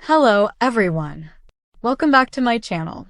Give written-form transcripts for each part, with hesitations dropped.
Hello, everyone. Welcome back to my channel.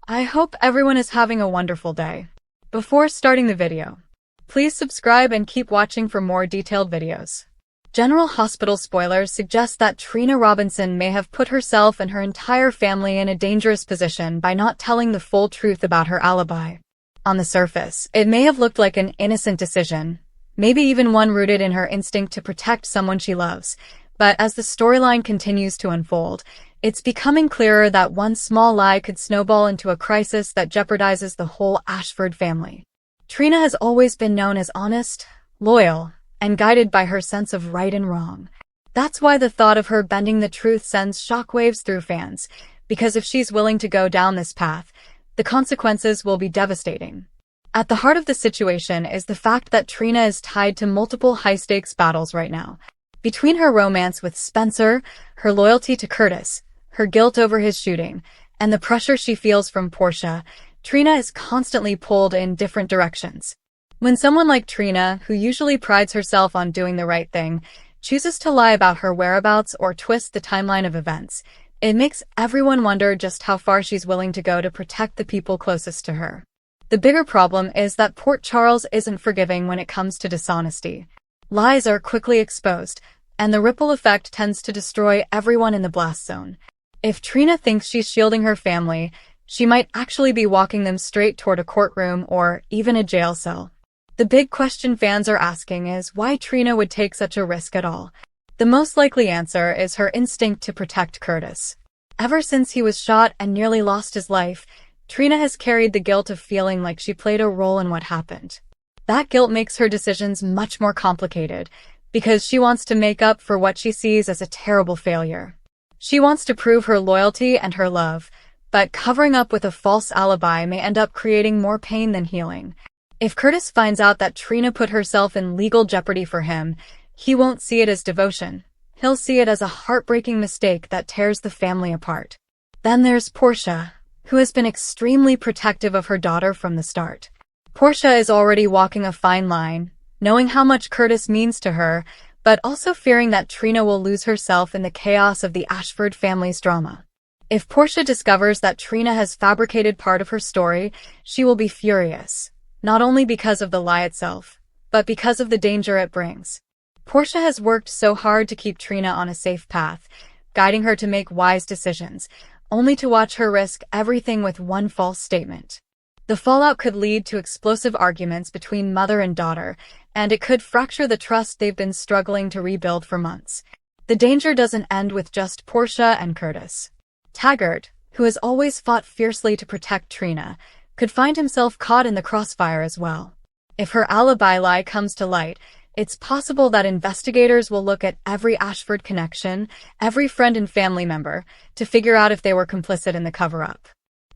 I hope everyone is having a wonderful day. Before starting the video, please subscribe and keep watching for more detailed videos. General Hospital spoilers suggest that Trina Robinson may have put herself and her entire family in a dangerous position by not telling the full truth about her alibi. On the surface, it may have looked like an innocent decision, maybe even one rooted in her instinct to protect someone she loves. But as the storyline continues to unfold, it's becoming clearer that one small lie could snowball into a crisis that jeopardizes the whole Ashford family. Trina has always been known as honest, loyal, and guided by her sense of right and wrong. That's why the thought of her bending the truth sends shockwaves through fans, because if she's willing to go down this path, the consequences will be devastating. At the heart of the situation is the fact that Trina is tied to multiple high-stakes battles right now. Between her romance with Spencer, her loyalty to Curtis, her guilt over his shooting, and the pressure she feels from Portia, Trina is constantly pulled in different directions. When someone like Trina, who usually prides herself on doing the right thing, chooses to lie about her whereabouts or twist the timeline of events, it makes everyone wonder just how far she's willing to go to protect the people closest to her. The bigger problem is that Port Charles isn't forgiving when it comes to dishonesty. Lies are quickly exposed, and the ripple effect tends to destroy everyone in the blast zone. If Trina thinks she's shielding her family, she might actually be walking them straight toward a courtroom or even a jail cell. The big question fans are asking is why Trina would take such a risk at all. The most likely answer is her instinct to protect Curtis. Ever since he was shot and nearly lost his life, Trina has carried the guilt of feeling like she played a role in what happened. That guilt makes her decisions much more complicated, because she wants to make up for what she sees as a terrible failure. She wants to prove her loyalty and her love, but covering up with a false alibi may end up creating more pain than healing. If Curtis finds out that Trina put herself in legal jeopardy for him, he won't see it as devotion. He'll see it as a heartbreaking mistake that tears the family apart. Then there's Portia, who has been extremely protective of her daughter from the start. Portia is already walking a fine line, knowing how much Curtis means to her, but also fearing that Trina will lose herself in the chaos of the Ashford family's drama. If Portia discovers that Trina has fabricated part of her story, she will be furious, not only because of the lie itself, but because of the danger it brings. Portia has worked so hard to keep Trina on a safe path, guiding her to make wise decisions, only to watch her risk everything with one false statement. The fallout could lead to explosive arguments between mother and daughter, and it could fracture the trust they've been struggling to rebuild for months. The danger doesn't end with just Portia and Curtis. Taggart, who has always fought fiercely to protect Trina, could find himself caught in the crossfire as well. If her alibi lie comes to light, it's possible that investigators will look at every Ashford connection, every friend and family member, to figure out if they were complicit in the cover-up.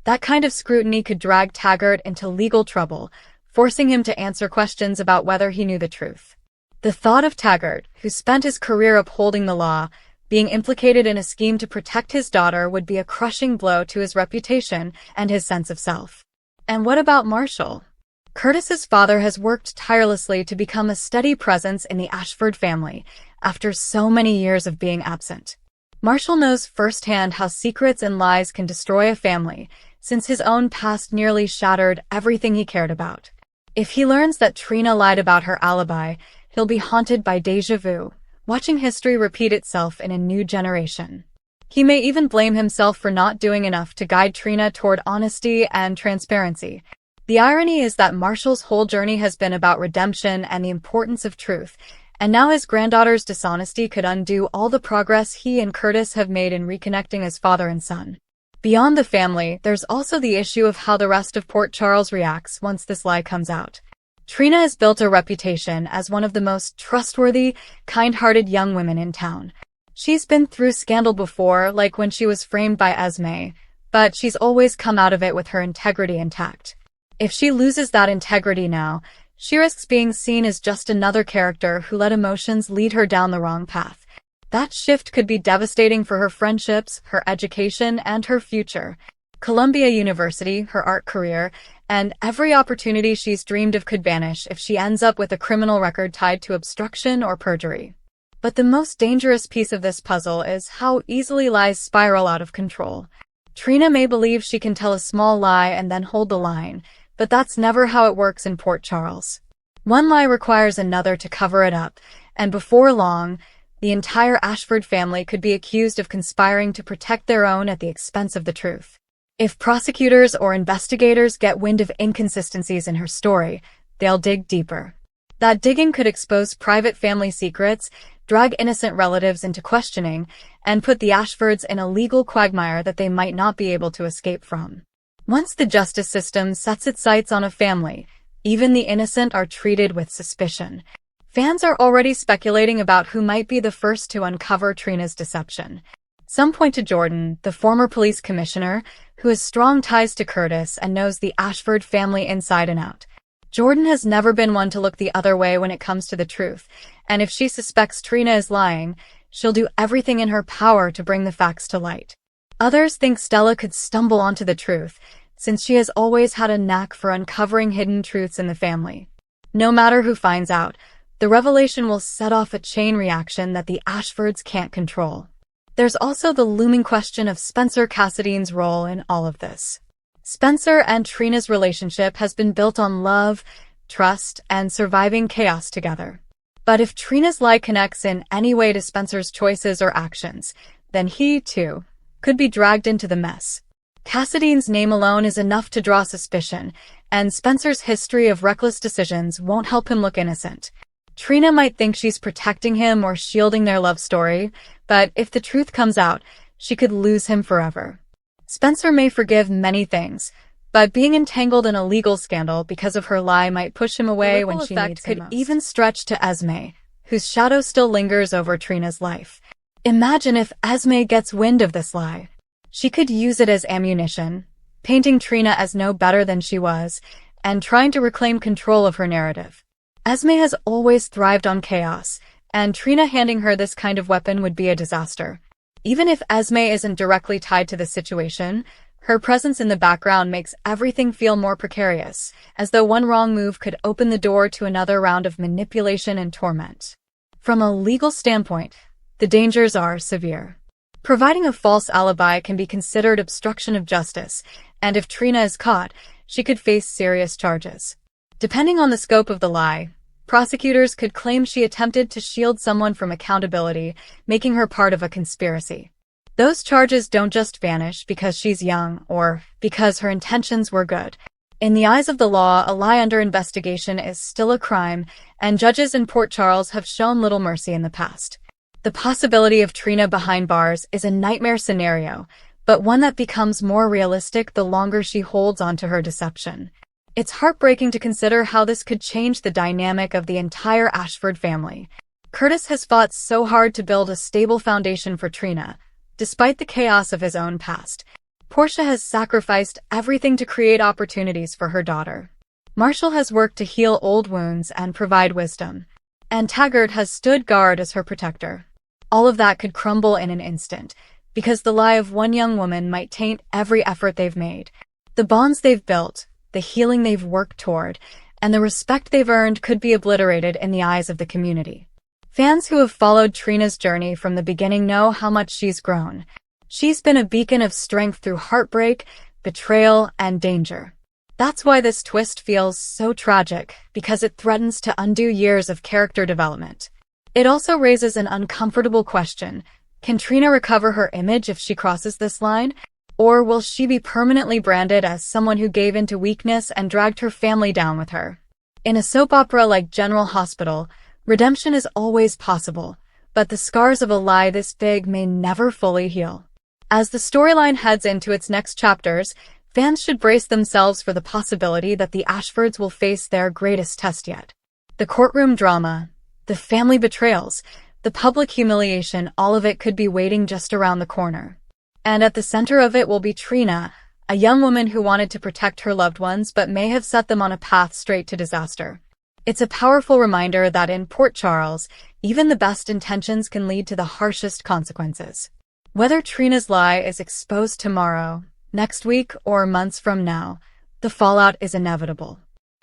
That kind of scrutiny could drag Taggart into legal trouble, forcing him to answer questions about whether he knew the truth. The thought of Taggart, who spent his career upholding the law, being implicated in a scheme to protect his daughter would be a crushing blow to his reputation and his sense of self. And what about Marshall? Curtis's father has worked tirelessly to become a steady presence in the Ashford family, after so many years of being absent. Marshall knows firsthand how secrets and lies can destroy a family, since his own past nearly shattered everything he cared about. If he learns that Trina lied about her alibi, he'll be haunted by déjà vu, watching history repeat itself in a new generation. He may even blame himself for not doing enough to guide Trina toward honesty and transparency. The irony is that Marshall's whole journey has been about redemption and the importance of truth, and now his granddaughter's dishonesty could undo all the progress he and Curtis have made in reconnecting as father and son. Beyond the family, there's also the issue of how the rest of Port Charles reacts once this lie comes out. Trina has built a reputation as one of the most trustworthy, kind-hearted young women in town. She's been through scandal before, like when she was framed by Esme, but she's always come out of it with her integrity intact. If she loses that integrity now, she risks being seen as just another character who let emotions lead her down the wrong path. That shift could be devastating for her friendships, her education, and her future. Columbia University, her art career, and every opportunity she's dreamed of could vanish if she ends up with a criminal record tied to obstruction or perjury. But the most dangerous piece of this puzzle is how easily lies spiral out of control. Trina may believe she can tell a small lie and then hold the line, but that's never how it works in Port Charles. One lie requires another to cover it up, and before long, the entire Ashford family could be accused of conspiring to protect their own at the expense of the truth. If prosecutors or investigators get wind of inconsistencies in her story, they'll dig deeper. That digging could expose private family secrets, drag innocent relatives into questioning, and put the Ashfords in a legal quagmire that they might not be able to escape from. Once the justice system sets its sights on a family, even the innocent are treated with suspicion. Fans are already speculating about who might be the first to uncover Trina's deception. Some point to Jordan, the former police commissioner, who has strong ties to Curtis and knows the Ashford family inside and out. Jordan has never been one to look the other way when it comes to the truth, and if she suspects Trina is lying, she'll do everything in her power to bring the facts to light. Others think Stella could stumble onto the truth, since she has always had a knack for uncovering hidden truths in the family. No matter who finds out, the revelation will set off a chain reaction that the Ashfords can't control. There's also the looming question of Spencer Cassidy's role in all of this. Spencer and Trina's relationship has been built on love, trust, and surviving chaos together. But if Trina's lie connects in any way to Spencer's choices or actions, then he, too, could be dragged into the mess. Cassidy's name alone is enough to draw suspicion, and Spencer's history of reckless decisions won't help him look innocent. Trina might think she's protecting him or shielding their love story, but if the truth comes out, she could lose him forever. Spencer may forgive many things, but being entangled in a legal scandal because of her lie might push him away when she needs him most. Could even stretch to Esme, whose shadow still lingers over Trina's life. Imagine if Esme gets wind of this lie. She could use it as ammunition, painting Trina as no better than she was, and trying to reclaim control of her narrative. Esme has always thrived on chaos, and Trina handing her this kind of weapon would be a disaster. Even if Esme isn't directly tied to the situation, her presence in the background makes everything feel more precarious, as though one wrong move could open the door to another round of manipulation and torment. From a legal standpoint, the dangers are severe. Providing a false alibi can be considered obstruction of justice, and if Trina is caught, she could face serious charges. Depending on the scope of the lie, prosecutors could claim she attempted to shield someone from accountability, making her part of a conspiracy. Those charges don't just vanish because she's young or because her intentions were good. In the eyes of the law, a lie under investigation is still a crime, and judges in Port Charles have shown little mercy in the past. The possibility of Trina behind bars is a nightmare scenario, but one that becomes more realistic the longer she holds onto her deception. It's heartbreaking to consider how this could change the dynamic of the entire Ashford family. Curtis has fought so hard to build a stable foundation for Trina, despite the chaos of his own past. Portia has sacrificed everything to create opportunities for her daughter. Marshall has worked to heal old wounds and provide wisdom. And Taggart has stood guard as her protector. All of that could crumble in an instant, because the lie of one young woman might taint every effort they've made. The bonds they've built, the healing they've worked toward, and the respect they've earned could be obliterated in the eyes of the community. Fans who have followed Trina's journey from the beginning know how much she's grown. She's been a beacon of strength through heartbreak, betrayal, and danger. That's why this twist feels so tragic, because it threatens to undo years of character development. It also raises an uncomfortable question. Can Trina recover her image if she crosses this line? Or will she be permanently branded as someone who gave in to weakness and dragged her family down with her? In a soap opera like General Hospital, redemption is always possible, but the scars of a lie this big may never fully heal. As the storyline heads into its next chapters, fans should brace themselves for the possibility that the Ashfords will face their greatest test yet. The courtroom drama, the family betrayals, the public humiliation, all of it could be waiting just around the corner. And at the center of it will be Trina, a young woman who wanted to protect her loved ones but may have set them on a path straight to disaster. It's a powerful reminder that in Port Charles, even the best intentions can lead to the harshest consequences. Whether Trina's lie is exposed tomorrow, next week, or months from now, the fallout is inevitable.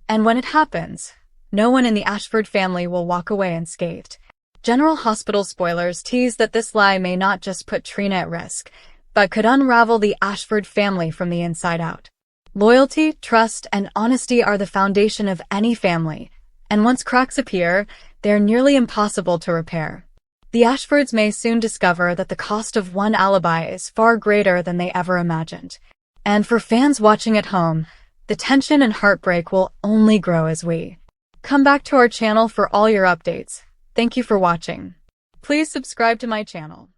And when it happens, no one in the Ashford family will walk away unscathed. General Hospital spoilers tease that this lie may not just put Trina at risk, but could unravel the Ashford family from the inside out. Loyalty, trust, and honesty are the foundation of any family, and once cracks appear, they're nearly impossible to repair. The Ashfords may soon discover that the cost of one alibi is far greater than they ever imagined. And for fans watching at home, the tension and heartbreak will only grow as we come back to our channel for all your updates. Thank you for watching. Please subscribe to my channel.